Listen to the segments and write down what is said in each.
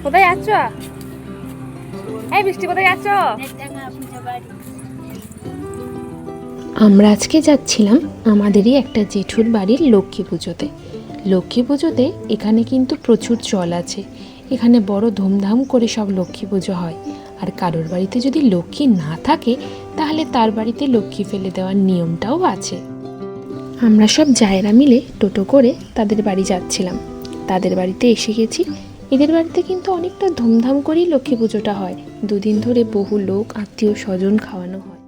কোথায় যাচ্ছ? এই বৃষ্টি, কোথায় যাচ্ছ? আমরা আজকে যাচ্ছিলাম আমাদেরই একটা জেঠুর বাড়ির লক্ষ্মী পুজোতে। লক্ষ্মী পুজোতে এখানে কিন্তু প্রচুর চল আছে। এখানে বড় ধুমধাম করে সব লক্ষ্মী পুজো হয়। আর কারোর বাড়িতে যদি লক্ষ্মী না থাকে তাহলে তার বাড়িতে লক্ষ্মী ফেলে দেওয়ার নিয়মটাও আছে। আমরা সব জায়েরা মিলে টোটো করে তাদের বাড়ি যাচ্ছিলাম। তাদের বাড়িতে এসে গেছি। এদের বাড়িতে কিন্তু অনেকটা ধুমধাম করেই লক্ষ্মী পুজোটা হয়। দুদিন ধরে বহু লোক আত্মীয় স্বজন খাওয়ানো হয়।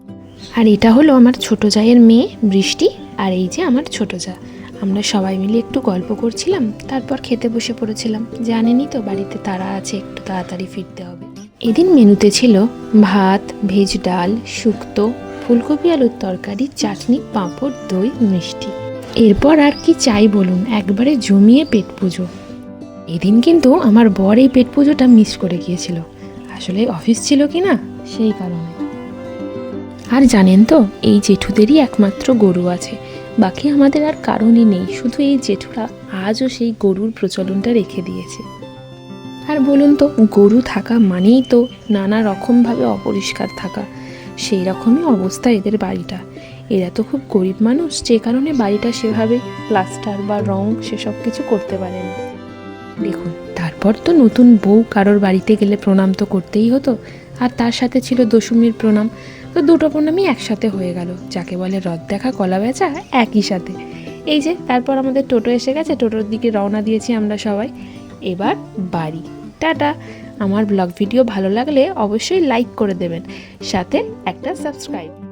আর এটা হলো আমার ছোট জায়ের মেয়ে বৃষ্টি, আর এই যে আমার ছোট জা। আমরা সবাই মিলে একটু গল্প করছিলাম, তারপর খেতে বসে পড়েছিলাম। জানেনই তো বাড়িতে তারা আছে, একটু তাড়াতাড়ি ফিরতে হবে। এদিন মেনুতে ছিল ভাত, ভেজ ডাল, শুক্তো, ফুলকপি আলুর তরকারি, চাটনি, পাঁপড়, দই, মিষ্টি। এরপর আর কি চাই বলুন, একবারে জমিয়ে পেট পুজো। এদিন কিন্তু আমার বর এই পেট পুজোটা মিস করে গিয়েছিল। আসলে অফিস ছিল কি না, সেই কারণে। আর জানেন তো, এই জেঠুদেরই একমাত্র গরু আছে, বাকি আমাদের আর কারণই নেই। শুধু এই জেঠুরা আজও সেই গরুর প্রচলনটা রেখে দিয়েছে। আর বলুন তো, গরু থাকা মানেই তো নানা রকমভাবে অপরিষ্কার থাকা। সেই রকমই অবস্থা এদের বাড়িটা। এরা তো খুব গরিব মানুষ, যে কারণে বাড়িটা সেভাবে প্লাস্টার বা রং সেসব কিছু করতে পারেনি। দেখুন, তারপর তো নতুন বউ কারোর বাড়িতে গেলে প্রণাম তো করতেই হতো, আর তার সাথে ছিল দশমীর প্রণাম। তো দুটো প্রণামই একসাথে হয়ে গেল, যাকে বলে রথ দেখা কলা বেচা একই সাথে। এই যে তারপর আমাদের টোটো এসে গেছে, টোটোর দিকে রওনা দিয়েছি আমরা সবাই। এবার বাড়ি। টাটা। আমার ব্লগ ভিডিও ভালো লাগলে অবশ্যই লাইক করে দেবেন, সাথে একটা সাবস্ক্রাইব।